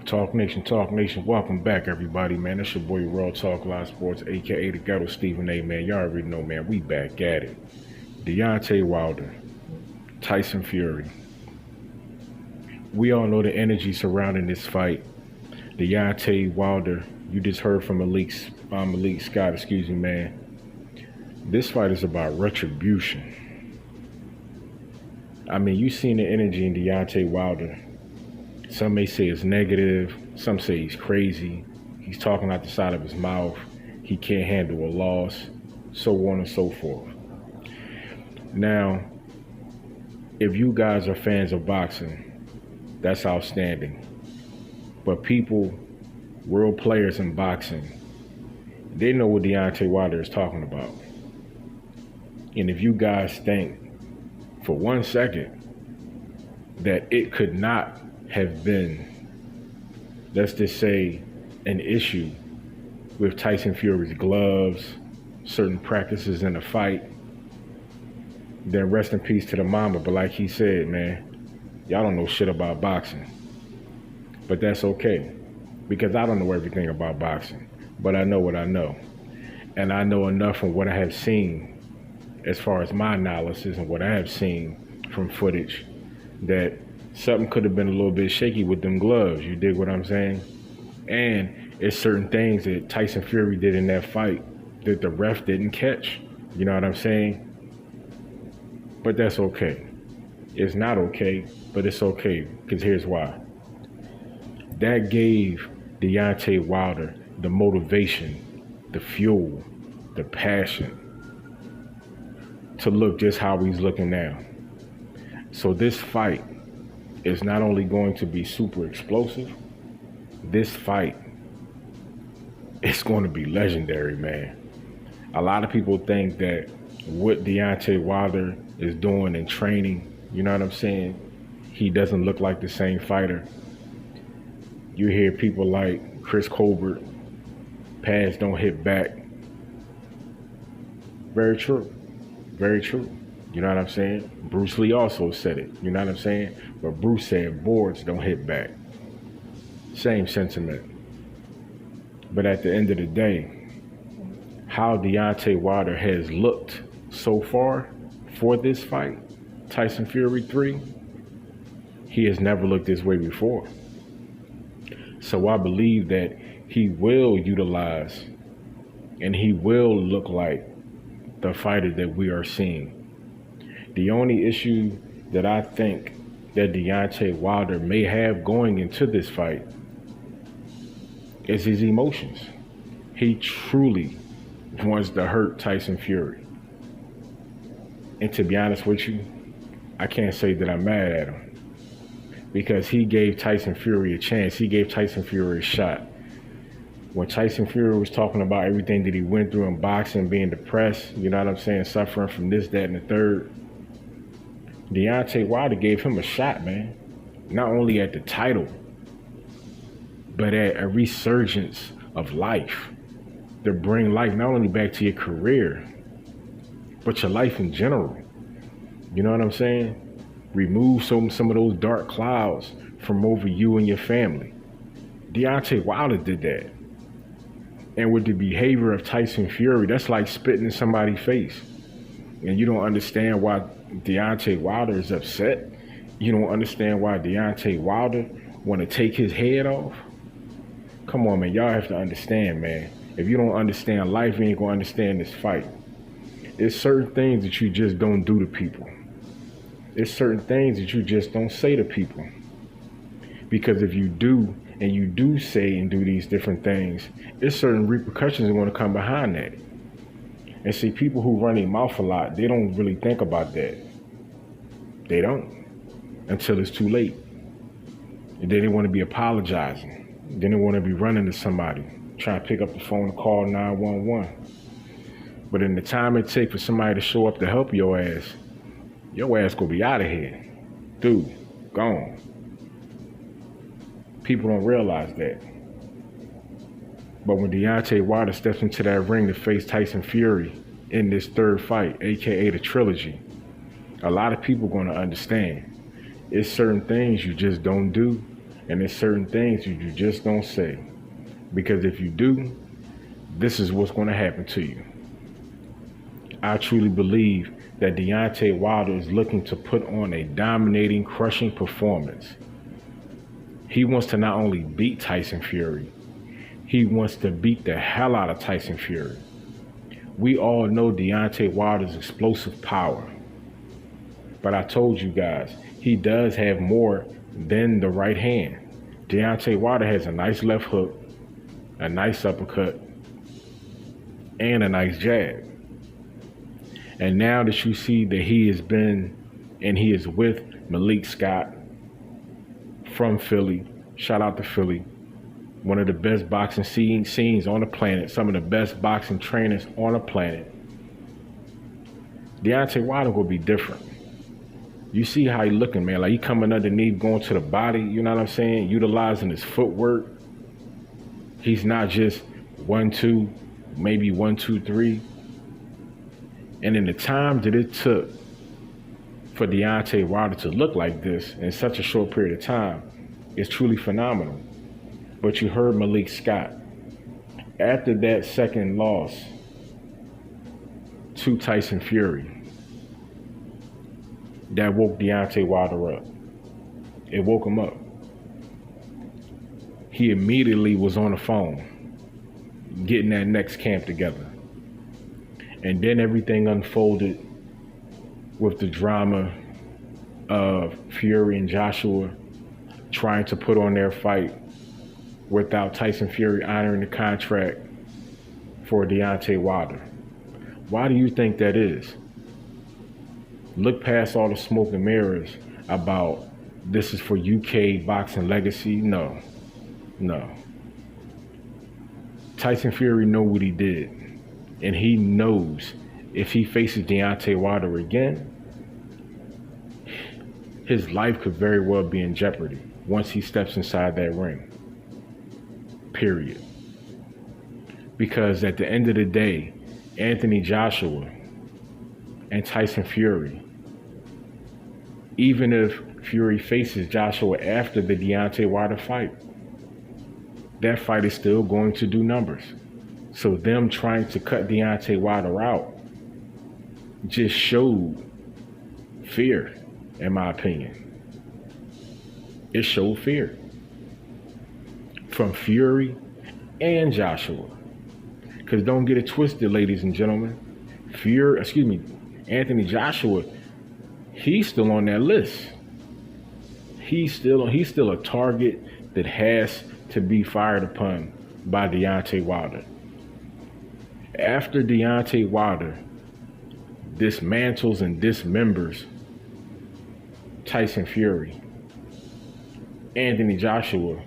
Talk Nation, welcome back everybody, man. It's your boy RealTalkLivesports, aka the Ghetto Stephen A, man. Y'all already know, man, we back at it. Deontay Wilder, Tyson Fury. We all know the energy surrounding this fight. Deontay Wilder, you just heard from Malik Scott, excuse me, man. This fight is about retribution. I mean, you seen the energy in Deontay Wilder. Some may say it's negative. Some say he's crazy. He's talking out the side of his mouth. He can't handle a loss, so on and so forth. Now, if you guys are fans of boxing, that's outstanding. But people, real players in boxing, they know what Deontay Wilder is talking about. And if you guys think for 1 second that it could not have been, let's just say, an issue with Tyson Fury's gloves, certain practices in the fight, then rest in peace to the mama. But like he said, man, y'all don't know shit about boxing. But that's okay, because I don't know everything about boxing, but I know what I know. And I know enough from what I have seen, as far as my analysis and what I have seen from footage, that something could have been a little bit shaky with them gloves. You dig what I'm saying? And it's certain things that Tyson Fury did in that fight that the ref didn't catch. You know what I'm saying? But that's okay. It's not okay, but it's okay, because here's why. That gave Deontay Wilder the motivation, the fuel, the passion to look just how he's looking now. So this fight is not only going to be super explosive, this fight is going to be legendary, man. A lot of people think that what Deontay Wilder is doing in training, you know what I'm saying, he doesn't look like the same fighter. You hear people like Chris Colbert, pads don't hit back. Very true, very true. You know what I'm saying? Bruce Lee also said it, you know what I'm saying? But Bruce said boards don't hit back. Same sentiment. But at the end of the day, how Deontay Wilder has looked so far for this fight, Tyson Fury 3, he has never looked this way before. So I believe that he will utilize and he will look like the fighter that we are seeing. The only issue that I think that Deontay Wilder may have going into this fight is his emotions. He truly wants to hurt Tyson Fury. And to be honest with you, I can't say that I'm mad at him, because he gave Tyson Fury a chance. He gave Tyson Fury a shot. When Tyson Fury was talking about everything that he went through in boxing, being depressed, you know what I'm saying, suffering from this, that, and the third, Deontay Wilder gave him a shot, man. Not only at the title, but at a resurgence of life. To bring life not only back to your career, but your life in general. You know what I'm saying? Remove some of those dark clouds from over you and your family. Deontay Wilder did that. And with the behavior of Tyson Fury, that's like spitting in somebody's face. And you don't understand why Deontay Wilder is upset. You don't understand why Deontay Wilder want to take his head off. Come on, man. Y'all have to understand, man. If you don't understand life, you ain't going to understand this fight. There's certain things that you just don't do to people. There's certain things that you just don't say to people. Because if you do, and you do say and do these different things, there's certain repercussions that want to come behind that. And see, people who run their mouth a lot, they don't really think about that. They don't. Until it's too late. And then they want to be apologizing. Then they want to be running to somebody, trying to pick up the phone and call 911. But in the time it takes for somebody to show up to help your ass gonna be out of here. Dude, gone. People don't realize that. But when Deontay Wilder steps into that ring to face Tyson Fury, in this third fight, aka the trilogy. A lot of people going to understand. It's certain things you just don't do, and it's certain things you just don't say. Because if you do, this is what's going to happen to you. I truly believe that Deontay Wilder is looking to put on a dominating, crushing performance. He wants to not only beat Tyson Fury, he wants to beat the hell out of Tyson Fury. We all know Deontay Wilder's explosive power. But I told you guys, he does have more than the right hand. Deontay Wilder has a nice left hook, a nice uppercut, and a nice jab. And now that you see that he has been and he is with Malik Scott from Philly, shout out to Philly, one of the best boxing scenes on the planet, some of the best boxing trainers on the planet. Deontay Wilder will be different. You see how he looking, man, like he coming underneath, going to the body, you know what I'm saying, utilizing his footwork. He's not just 1-2, maybe 1-2-3. And in the time that it took for Deontay Wilder to look like this in such a short period of time, it's truly phenomenal. But you heard Malik Scott. After that second loss to Tyson Fury, that woke Deontay Wilder up. It woke him up. He immediately was on the phone, getting that next camp together. And then everything unfolded with the drama of Fury and Joshua trying to put on their fight without Tyson Fury honoring the contract for Deontay Wilder. Why do you think that is? Look past all the smoke and mirrors about this is for UK boxing legacy. No. Tyson Fury know what he did. And he knows if he faces Deontay Wilder again, his life could very well be in jeopardy once he steps inside that ring. Period. Because at the end of the day, Anthony Joshua and Tyson Fury, even if Fury faces Joshua after the Deontay Wilder fight, that fight is still going to do numbers. So them trying to cut Deontay Wilder out just showed fear, in my opinion. It showed fear from Fury and Joshua. Because don't get it twisted, ladies and gentlemen. Anthony Joshua, he's still on that list. He's still a target that has to be fired upon by Deontay Wilder. After Deontay Wilder dismantles and dismembers Tyson Fury, Anthony Joshua,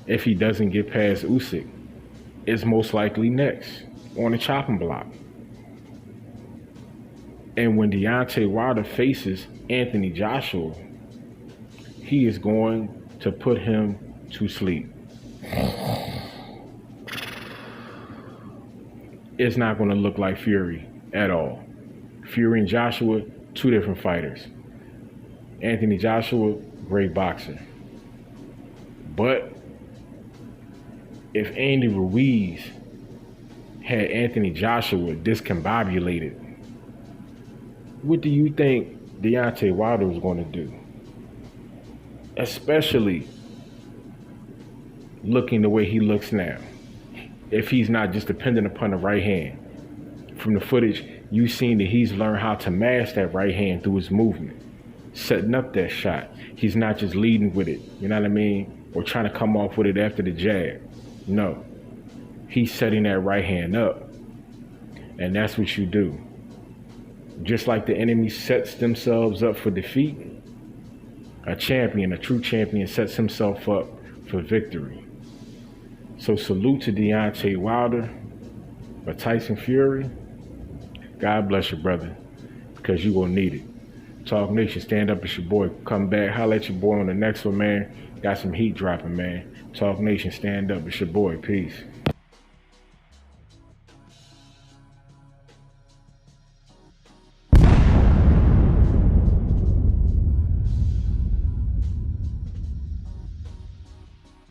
if he doesn't get past Usyk, is most likely next on the chopping block. And when Deontay Wilder faces Anthony Joshua, he is going to put him to sleep. It's not going to look like Fury at all. Fury and Joshua, two different fighters. Anthony Joshua, great boxer. But if Andy Ruiz had Anthony Joshua discombobulated, what do you think Deontay Wilder was going to do? Especially looking the way he looks now. If he's not just dependent upon the right hand. From the footage, you've seen that he's learned how to mask that right hand through his movement, setting up that shot. He's not just leading with it, you know what I mean? Or trying to come off with it after the jab. No, he's setting that right hand up. And that's what you do. Just like the enemy sets themselves up for defeat, a champion, a true champion, sets himself up for victory. So salute to Deontay Wilder, but Tyson Fury, God bless you, brother, because you will need it. Talk Nation, stand up. It's your boy. Come back. Holla at your boy on the next one, man. Got some heat dropping, man. Talk Nation, stand up. It's your boy. Peace.